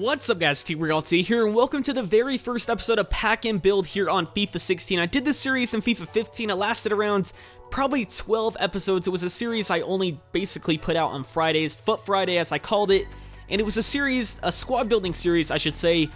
What's up guys, TRayALLDay here, and welcome to the very first episode of Pack and Build here on FIFA 16. I did this series in FIFA 15, it lasted around probably 12 episodes. It was a series I only basically put out on Fridays, Foot Friday as I called it, and it was a series, a squad building series I should say,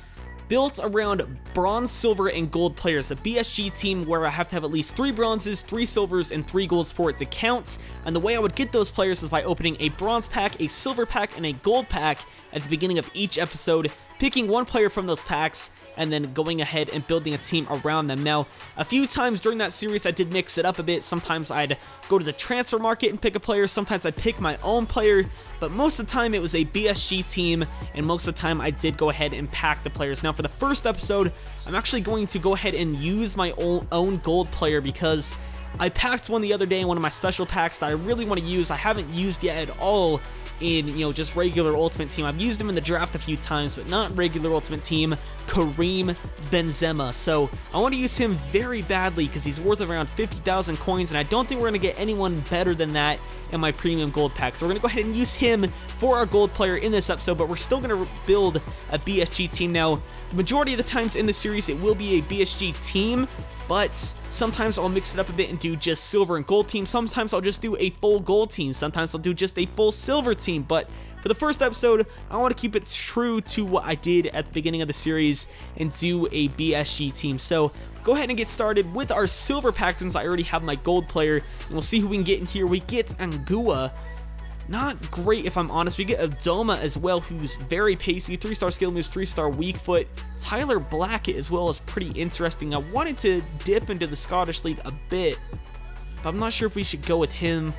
built around bronze, silver, and gold players. A BSG team where I have to have at least 3 bronzes, 3 silvers, and 3 golds for it to count. And the way I would get those players is by opening a bronze pack, a silver pack, and a gold pack at the beginning of each episode, picking one player from those packs, and then going ahead and building a team around them. Now, a few times during that series I did mix it up a bit. Sometimes I'd go to the transfer market and pick a player, sometimes I'd pick my own player, but most of the time it was a BSG team, and most of the time I did go ahead and pack the players. Now for the first episode, I'm actually going to go ahead and use my own gold player because I packed one the other day in one of my special packs that I really want to use. I haven't used yet at all in, just regular Ultimate Team. I've used him in the draft a few times, but not regular Ultimate Team, Karim Benzema. So I want to use him very badly because he's worth around 50,000 coins, and I don't think we're going to get anyone better than that in my premium gold pack. So we're going to go ahead and use him for our gold player in this episode, but we're still going to build a BSG team. Now, the majority of the times in the series, it will be a BSG team, but sometimes I'll mix it up a bit and do just silver and gold team. Sometimes I'll just do a full gold team. Sometimes I'll do just a full silver team. But for the first episode, I want to keep it true to what I did at the beginning of the series and do a BSG team. So go ahead and get started with our silver pack since I already have my gold player. And we'll see who we can get in here. We get Angua. Not great if I'm honest. We get Adoma as well, who's very pacey, 3-star skill moves, 3-star weak foot. Tyler Blackett as well is pretty interesting. I wanted to dip into the Scottish League a bit, but I'm not sure if we should go with him.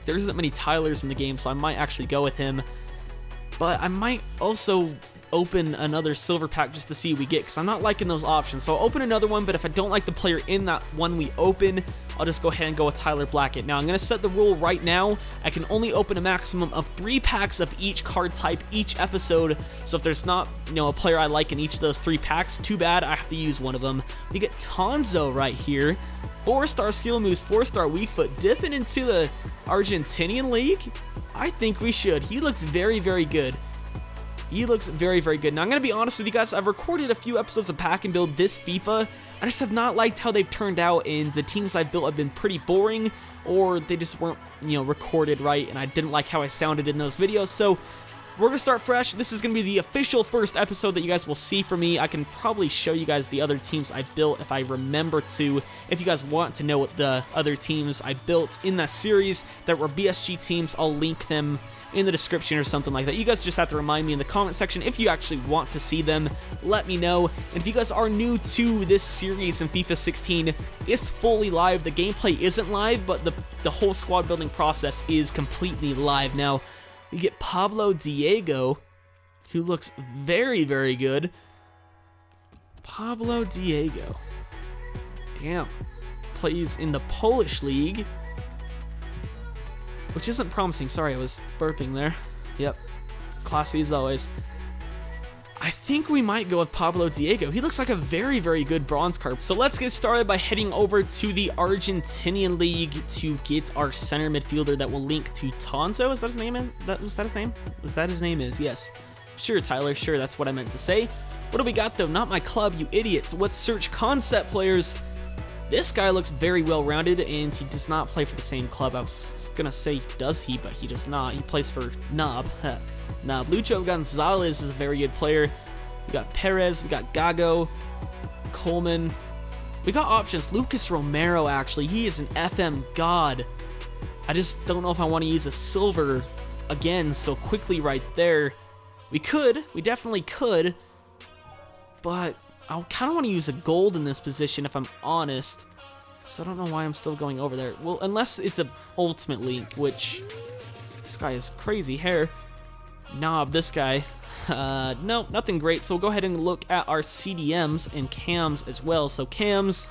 There isn't many Tylers in the game, so I might actually go with him. But I might also open another silver pack just to see what we get, because I'm not liking those options. So I'll open another one, but if I don't like the player in that one we open, I'll just go ahead and go with Tyler Blackett. Now I'm going to set the rule right now. I can only open a maximum of 3 packs of each card type each episode. So if there's not, a player I like in each of those 3 packs, too bad, I have to use one of them. We get Tonzo right here. 4-star skill moves, 4-star weak foot, dipping into the Argentinian league. I think we should. He looks very, very good. He looks very, very good. Now, I'm going to be honest with you guys. I've recorded a few episodes of Pack and Build this FIFA. I just have not liked how they've turned out, and the teams I've built have been pretty boring, or they just weren't, recorded right, and I didn't like how I sounded in those videos. So we're going to start fresh. This is going to be the official first episode that you guys will see from me. I can probably show you guys the other teams I built if I remember to. If you guys want to know what the other teams I built in that series that were BSG teams, I'll link them in the description or something like that. You guys just have to remind me in the comment section if you actually want to see them. Let me know. And if you guys are new to this series in FIFA 16, it's fully live. The gameplay isn't live, but the whole squad building process is completely live. Now, we get Pablo Diego, who looks very, very good. Pablo Diego. Damn. Plays in the Polish league, which isn't promising. Sorry, I was burping there. Yep. Classy as always. I think we might go with Pablo Diego. He looks like a very, very good bronze card. So let's get started by heading over to the Argentinian league to get our center midfielder that will link to Tonzo. Is that his name? Was that his name? Was that his name? Yes. Sure, Tyler. Sure, that's what I meant to say. What do we got though? Not my club, you idiots. Let's search concept players. This guy looks very well-rounded, and he does not play for the same club. I was gonna say, does he? But he does not. He plays for Knob. Knob. Lucho Gonzalez is a very good player. We got Perez. We got Gago. Coleman. We got options. Lucas Romero, actually. He is an FM god. I just don't know if I want to use a silver again so quickly right there. We could. We definitely could. But I kind of want to use a gold in this position, if I'm honest. So I don't know why I'm still going over there. Well, unless it's a ultimate link, which this guy has crazy hair. Knob, this guy. No, nothing great. So we'll go ahead and look at our CDMs and cams as well. So cams,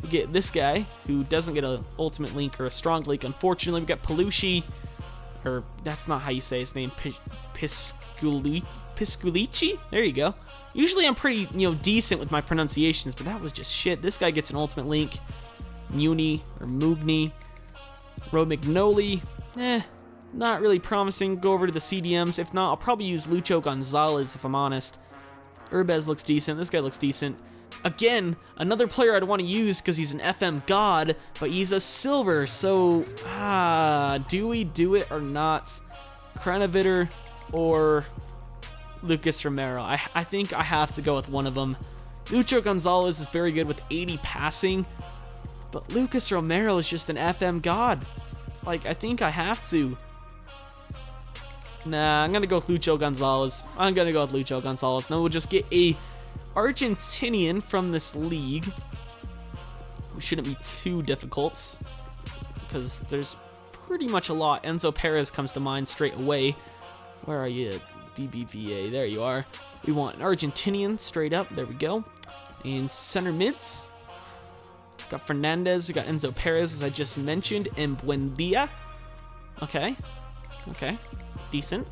we get this guy who doesn't get an ultimate link or a strong link. Unfortunately, we got Palucci, or that's not how you say his name. Pisculici? There you go. Usually I'm pretty, decent with my pronunciations, but that was just shit. This guy gets an ultimate link. Muni or Mugni. Romagnoli. Not really promising. Go over to the CDMs. If not, I'll probably use Lucho Gonzalez if I'm honest. Urbez looks decent. This guy looks decent. Again, another player I'd want to use because he's an FM god, but he's a silver. So, do we do it or not? Kranovitter or Lucas Romero? I think I have to go with one of them. Lucho Gonzalez is very good with 80 passing, but Lucas Romero is just an FM god. Like, I think I have to. Nah, I'm going to go with Lucho Gonzalez. Then we'll just get a Argentinian from this league. It shouldn't be too difficult because there's pretty much a lot. Enzo Perez comes to mind straight away. Where are you? BBVA. There you are. We want an Argentinian straight up. There we go. And center mids. Got Fernandez. We got Enzo Perez, as I just mentioned. And Buendia. Okay. Decent.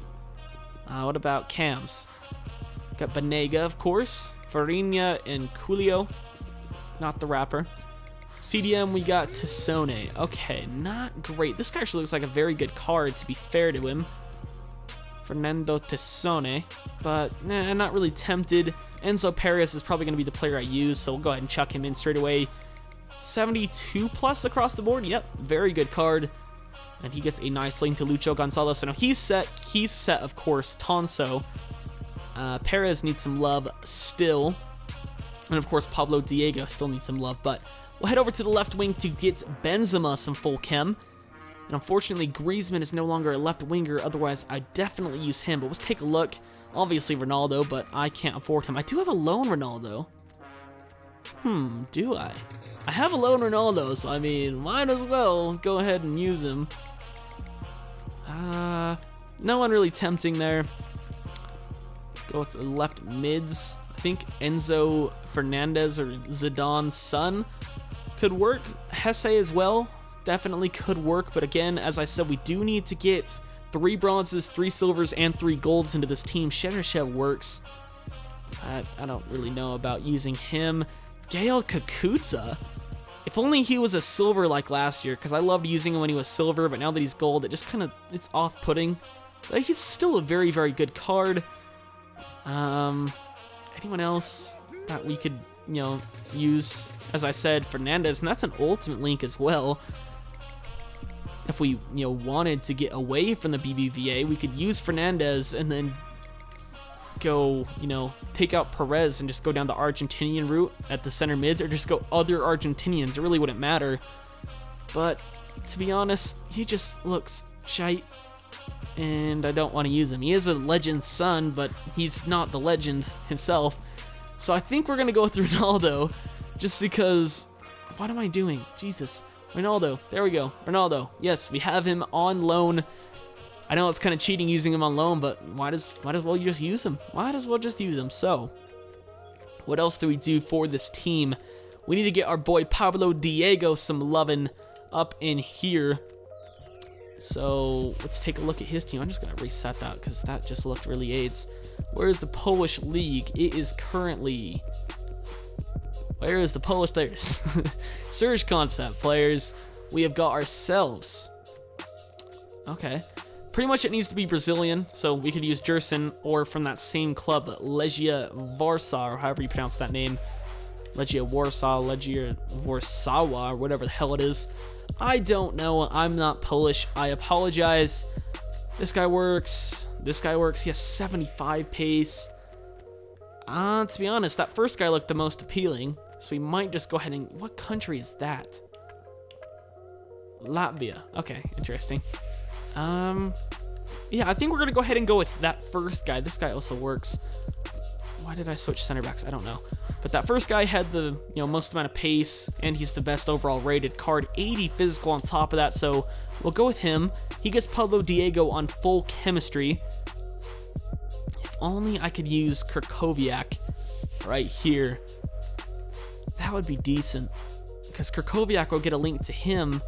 What about cams? Got Banega, of course. Farinha and Julio. Not the rapper. CDM, we got Tassone. Okay, not great. This guy actually looks like a very good card, to be fair to him. Fernando Tassone. But, nah, not really tempted. Enzo Perez is probably going to be the player I use, so we'll go ahead and chuck him in straight away. 72 plus across the board. Yep, very good card. And he gets a nice link to Lucho Gonzalez. So now he's set, of course, Tonso. Perez needs some love still. And of course, Pablo Diego still needs some love. But we'll head over to the left wing to get Benzema some full chem. And unfortunately, Griezmann is no longer a left winger. Otherwise, I'd definitely use him. But let's take a look. Obviously, Ronaldo, but I can't afford him. I do have a loan Ronaldo. Do I? I have a loan Ronaldo, so I mean, might as well go ahead and use him. No one really tempting there. Go with the left mids. I think Enzo Fernandez or Zidane's son could work. Hesse as well definitely could work, but again, as I said, we do need to get 3 bronzes, 3 silvers, and 3 golds into this team. Cheryshev works. I don't really know about using him. Gael Kakuta? If only he was a silver like last year, because I loved using him when he was silver, but now that he's gold, it just kind of, it's off-putting. But he's still a very, very good card. Anyone else that we could, use? As I said, Fernandez, and that's an ultimate link as well. If we, wanted to get away from the BBVA, we could use Fernandez and then go, take out Perez and just go down the Argentinian route at the center mids, or just go other Argentinians. It really wouldn't matter. But to be honest, he just looks shite, and I don't want to use him. He is a legend's son, but he's not the legend himself. So I think we're going to go with Ronaldo, just because, what am I doing? Jesus. Ronaldo, there we go. Ronaldo, yes, we have him on loan. I know it's kind of cheating using him on loan, but might as well you just use him. So, what else do we do for this team? We need to get our boy Pablo Diego some lovin' up in here. So, let's take a look at his team. I'm just going to reset that because that just looked really AIDS. Where is the Polish league? It is currently... Where is the Polish? There it is. Surge Concept players. We have got ourselves. Okay. Pretty much it needs to be Brazilian, so we could use Jerson, or from that same club, Legia Warsaw, or however you pronounce that name. Legia Warsaw, Legia Warsawa, or whatever the hell it is. I don't know. I'm not Polish. I apologize. This guy works. This guy works. He has 75 pace. To be honest, that first guy looked the most appealing, so we might just go ahead and... What country is that? Latvia. Okay, interesting. Yeah, I think we're going to go ahead and go with that first guy. This guy also works. Why did I switch center backs? I don't know. But that first guy had the, most amount of pace, and he's the best overall rated card. 80 physical on top of that, so we'll go with him. He gets Pablo Diego on full chemistry. If only I could use Krakowiak right here. That would be decent, because Krakowiak will get a link to him.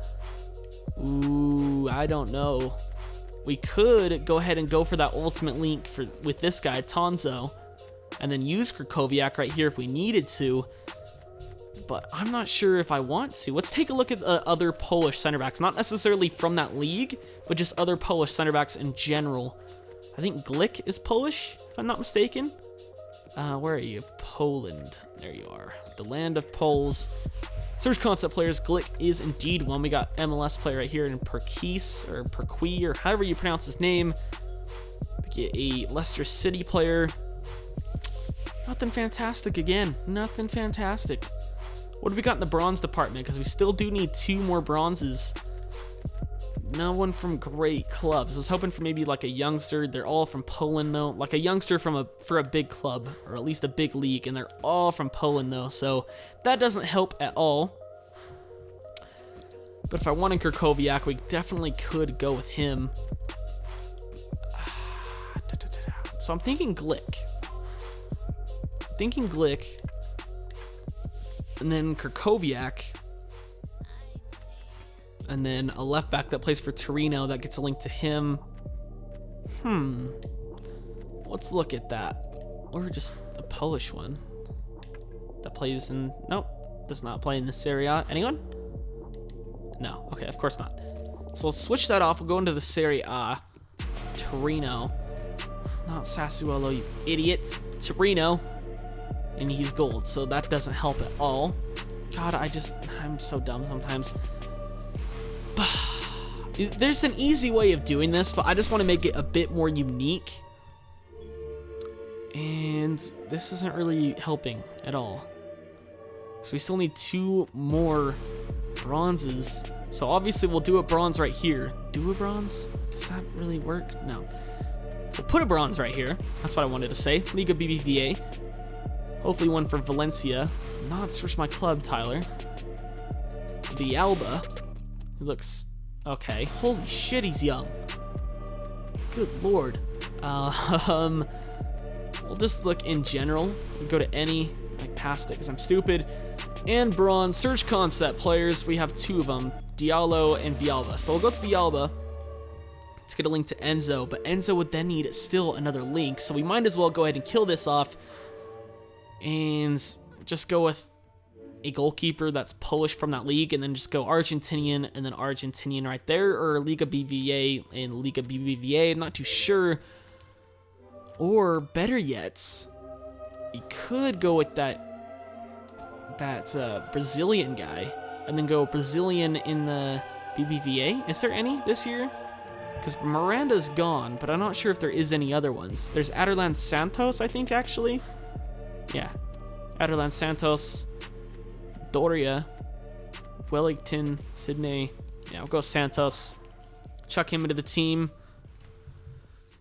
Ooh, I don't know. We could go ahead and go for that ultimate link with this guy, Tonzo, and then use Krakowiak right here if we needed to. but I'm not sure if I want to. Let's take a look at the other Polish center backs, not necessarily from that league, but just other Polish center backs in general. I think Glick is Polish, if I'm not mistaken. Where are you? Poland. There you are. The land of Poles. Search concept players. Glick is indeed one. We got MLS player right here in Perkis or Perqui or however you pronounce his name. We get a Leicester City player. Nothing fantastic again. Nothing fantastic. What have we got in the bronze department? Because we still do need 2 more bronzes. No one from great clubs. I was hoping for maybe like a youngster. They're all from Poland though. Like a youngster for a big club or at least a big league, and they're all from Poland though. So that doesn't help at all. But if I wanted Krakowiak, we definitely could go with him. So I'm thinking Glick. And then Krakowiak. And then a left back that plays for Torino that gets a link to him. Let's look at that. Or just a Polish one that plays in... Nope, does not play in the Serie A. Anyone? No, okay, of course not. So let's switch that off. We'll go into the Serie A. Torino. Not Sassuolo, you idiot. Torino. And he's gold, so that doesn't help at all. God, I'm so dumb sometimes. There's an easy way of doing this, but I just want to make it a bit more unique. And this isn't really helping at all. So we still need 2 more bronzes. So obviously we'll do a bronze right here. Do a bronze? Does that really work? No. We'll put a bronze right here. That's what I wanted to say. Liga BBVA. Hopefully one for Valencia. Not search my club, Tyler. Villalba. He looks okay. Holy shit, he's young. Good lord. We'll just look in general. We'll go to any, like past it because I'm stupid. And bronze. Search concept players. We have 2 of them. Diallo and Villalba. So we'll go to Villalba to get a link to Enzo. But Enzo would then need still another link. So we might as well go ahead and kill this off. And just go with a goalkeeper that's Polish from that league, and then just go Argentinian and then Argentinian right there, or Liga BBVA and Liga BBVA. I'm not too sure. Or better yet, you could go with that Brazilian guy, and then go Brazilian in the BBVA. Is there any this year? Because Miranda's gone, but I'm not sure if there is any other ones. There's Aderlan Santos, I think, actually. Yeah, Aderlan Santos, Doria, Wellington, Sydney. Yeah, we'll go Santos. Chuck him into the team.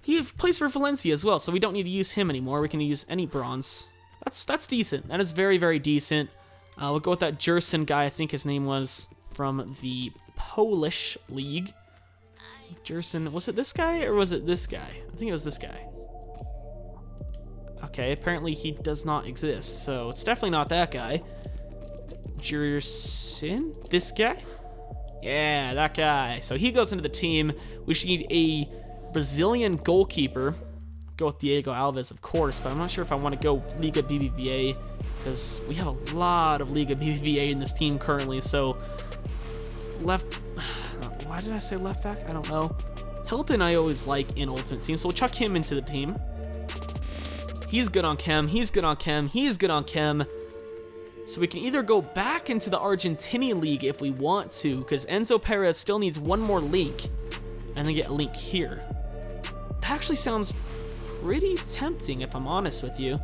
He plays for Valencia as well, so we don't need to use him anymore. We can use any bronze. That's decent. That is very, very decent. We'll go with that Jerson guy, I think his name was, from the Polish league. Jerson, was it this guy or was it this guy? I think it was this guy. Okay, apparently he does not exist, so it's definitely not that guy. Jerson? This guy? Yeah, that guy. So he goes into the team. We should need a Brazilian goalkeeper. Go with Diego Alves, of course, but I'm not sure if I want to go Liga BBVA because we have a lot of Liga BBVA in this team currently. So left... Why did I say left back? I don't know. Hilton I always like in Ultimate Team, so we'll chuck him into the team. He's good on chem, he's good on chem, he's good on chem. So we can either go back into the Argentinian league if we want to, because Enzo Perez still needs 1 more link, and then get a link here. That actually sounds pretty tempting, if I'm honest with you.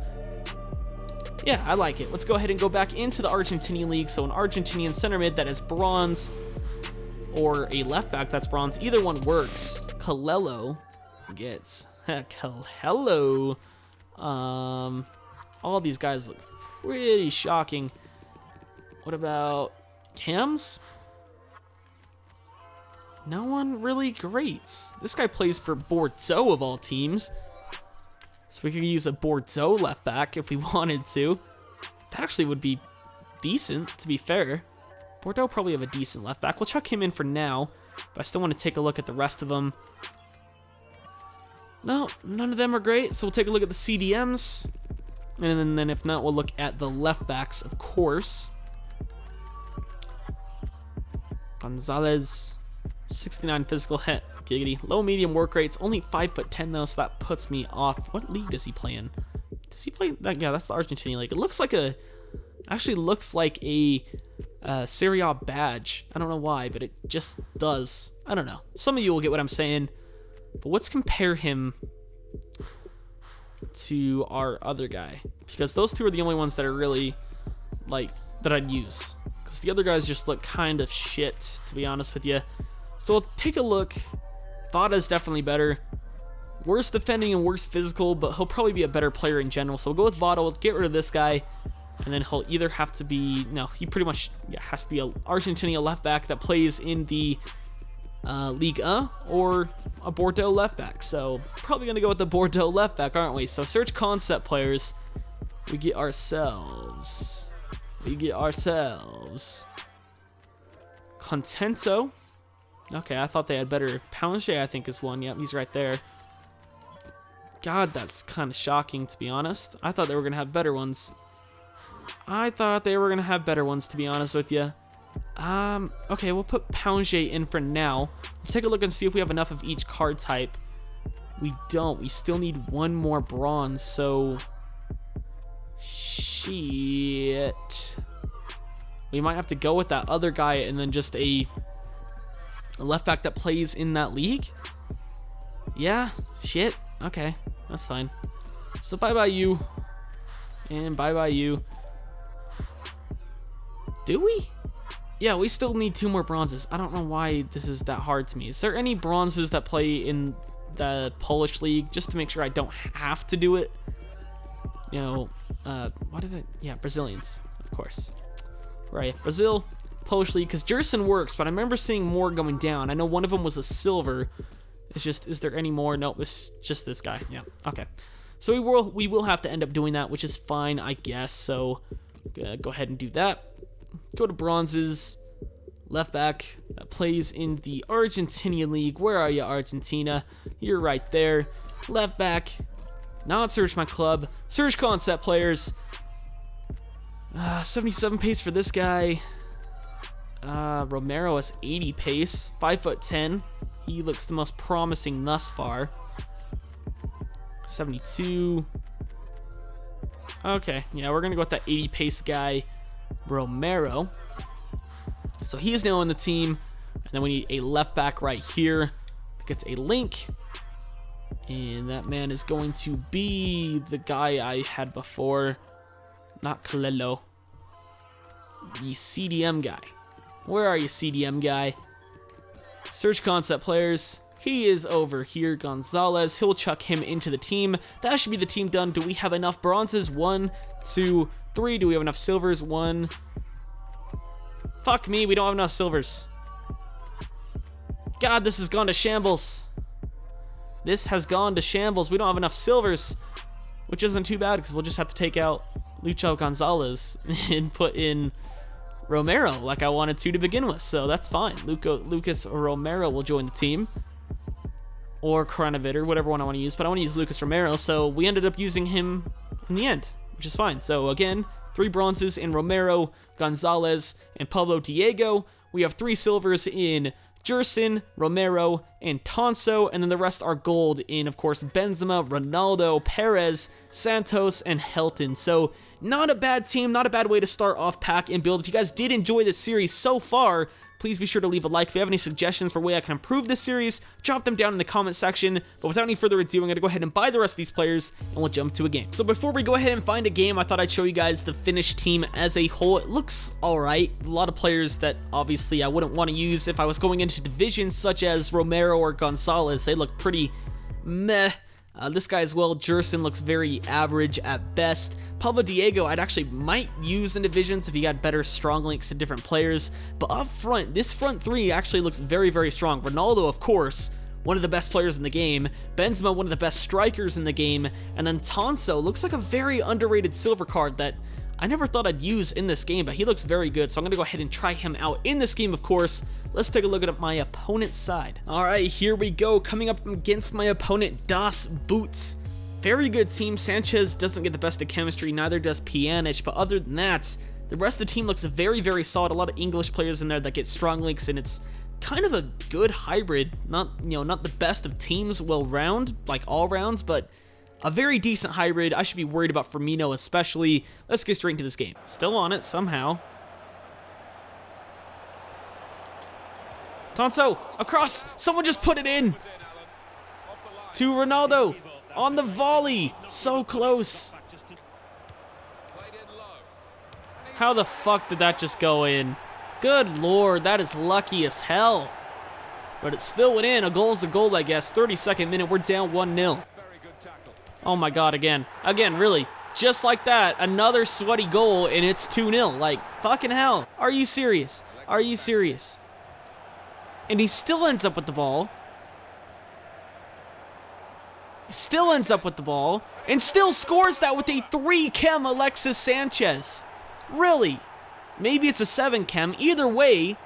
Yeah, I like it. Let's go ahead and go back into the Argentinian league. So an Argentinian center mid that is bronze, or a left back that's bronze. Either one works. Calello gets Calello. All these guys look pretty shocking. What about Cams? No one really great. This guy plays for Bordeaux of all teams. So we could use a Bordeaux left back if we wanted to. That actually would be decent, to be fair. Bordeaux probably have a decent left back. We'll chuck him in for now, but I still want to take a look at the rest of them. No, none of them are great, so we'll take a look at the CDMs. And then if not, we'll look at the left backs, of course. Gonzalez, 69 physical hit. Giggity. Low medium work rates, only 5'10" though, so that puts me off. What league does he play in? Does he play that? Yeah, that's the Argentinian league. It looks like a, actually looks like a Serie A badge. I don't know why, but it just does. I don't know. Some of you will get what I'm saying. But let's compare him to our other guy, because those two are the only ones that are really, like, that I'd use. Because the other guys just look kind of shit, to be honest with you. So we'll take a look. Vada's definitely better. Worse defending and worse physical, but he'll probably be a better player in general. So we'll go with Vada. We'll get rid of this guy. And then he'll either have to be, no, he pretty much has to be an Argentinian left back that plays in the Liga or a Bordeaux left back. So probably going to go with the Bordeaux left back, aren't we? So search concept players. We get ourselves Contento. Okay, I thought they had better. Pounche, I think, is one. Yep, he's right there. God, that's kind of shocking, to be honest. I thought they were going to have better ones. To be honest with you. Okay, we'll put Pounche in for now. We'll take a look and see if we have enough of each card type. We don't. We still need one more bronze, so... Shit. We might have to go with that other guy and then just a left back that plays in that league? Yeah, shit. Okay, that's fine. So bye-bye you. And bye-bye you. Do we? Yeah, we still need 2 more bronzes. I don't know why this is that hard to me. Is there any bronzes that play in the Polish league? Just to make sure I don't have to do it. You know, yeah, Brazilians, of course. Right, Brazil, Polish league, because Jerson works, but I remember seeing more going down. I know one of them was a silver. It's just, is there any more? No, it's just this guy. Yeah, okay. So we will have to end up doing that, which is fine, I guess. So go ahead and do that. Go to bronzes. Left back that plays in the Argentinian league. Where are you, Argentina? You're right there. Left back. Not search my club. Search concept players. 77 pace for this guy. Romero has 80 pace. 5'10". He looks the most promising thus far. 72. Okay, yeah, we're gonna go with that 80 pace guy, Romero. So he is now on the team. And then we need a left back right here that gets a link. And that man is going to be the guy I had before. Not Kalelo. The CDM guy. Where are you, CDM guy? Search concept players. He is over here, Gonzalez. He'll chuck him into the team. That should be the team done. Do we have enough bronzes? 1, 2, 3. Do we have enough silvers? 1. Fuck me, we don't have enough silvers. God, this has gone to shambles. This has gone to shambles. We don't have enough silvers, which isn't too bad because we'll just have to take out Lucho Gonzalez and put in Romero like I wanted to begin with. So that's fine. Lucas Romero will join the team. Or Kronovic, or whatever one I want to use. But I want to use Lucas Romero, so we ended up using him in the end, which is fine. So again, 3 bronzes in Romero, Gonzalez, and Pablo Diego. We have 3 silvers in Jerson, Romero, and Tonso, and then the rest are gold in, of course, Benzema, Ronaldo, Perez, Santos, and Helton. So not a bad team, not a bad way to start off Pack and Build. If you guys did enjoy this series so far, please be sure to leave a like. If you have any suggestions for a way I can improve this series, drop them down in the comment section. But without any further ado, I'm going to go ahead and buy the rest of these players, and we'll jump to a game. So before we go ahead and find a game, I thought I'd show you guys the finished team as a whole. It looks alright. A lot of players that obviously I wouldn't want to use if I was going into divisions such as Romero or Gonzalez. They look pretty meh. This guy as well, Jerson, looks very average at best. Pablo Diego, I'd actually might use in divisions if he got better strong links to different players. But up front, this front 3 actually looks very, very strong. Ronaldo, of course, one of the best players in the game. Benzema, one of the best strikers in the game. And then Tonso looks like a very underrated silver card that I never thought I'd use in this game, but he looks very good. So I'm going to go ahead and try him out in this game, of course. Let's take a look at my opponent's side. All right, here we go. Coming up against my opponent, Das Boots. Very good team. Sanchez doesn't get the best of chemistry, neither does Pjanic, but other than that, The rest of the team looks very, very solid. A lot of English players in there that get strong links, and it's kind of a good hybrid. Not the best of teams all rounds, but a very decent hybrid. I should be worried about Firmino especially. Let's get straight into this game. Still on it somehow. Tonso, across. Someone just put it in. To Ronaldo on the volley. So close. How the fuck did that just go in? Good lord, that is lucky as hell. But it still went in. A goal is a goal, I guess. 32nd minute, we're down 1-0. Oh my god, again. Again, really. Just like that, another sweaty goal, and it's 2-0. Like, fucking hell. Are you serious? Are you serious? And he still ends up with the ball. Still ends up with the ball. And still scores that with a 3-chem Alexis Sanchez. Really? Maybe it's a 7-chem. Either way,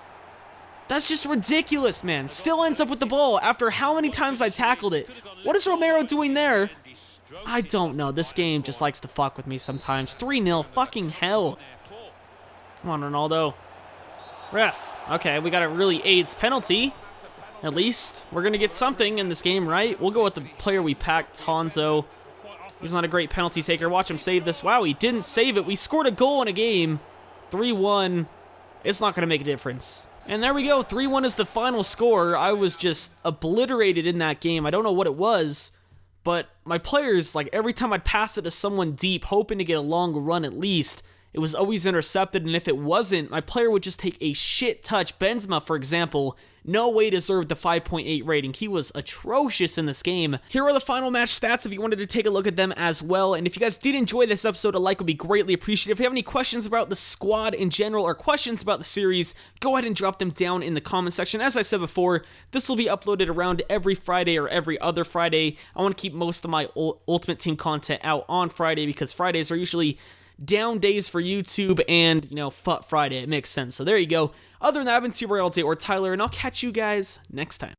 that's just ridiculous, man. Still ends up with the ball after how many times I tackled it. What is Romero doing there? I don't know. This game just likes to fuck with me sometimes. 3-0. Fucking hell. Come on, Ronaldo. Ref. Okay, we got a really AIDS penalty. At least we're going to get something in this game, right? We'll go with the player we packed, Tonso. He's not a great penalty taker. Watch him save this. Wow, he didn't save it. We scored a goal in a game. 3-1. It's not going to make a difference. And there we go. 3-1 is the final score. I was just obliterated in that game. I don't know what it was, but my players, like every time I'd pass it to someone deep, hoping to get a long run at least, it was always intercepted, and if it wasn't, my player would just take a shit touch. Benzema, for example, no way deserved the 5.8 rating. He was atrocious in this game. Here are the final match stats if you wanted to take a look at them as well. And if you guys did enjoy this episode, a like would be greatly appreciated. If you have any questions about the squad in general or questions about the series, go ahead and drop them down in the comment section. As I said before, this will be uploaded around every Friday or every other Friday. I want to keep most of my Ultimate Team content out on Friday because Fridays are usually down days for YouTube and, fuck Friday. It makes sense. So there you go. Other than that, I've been TRayALLDay or Tyler, and I'll catch you guys next time.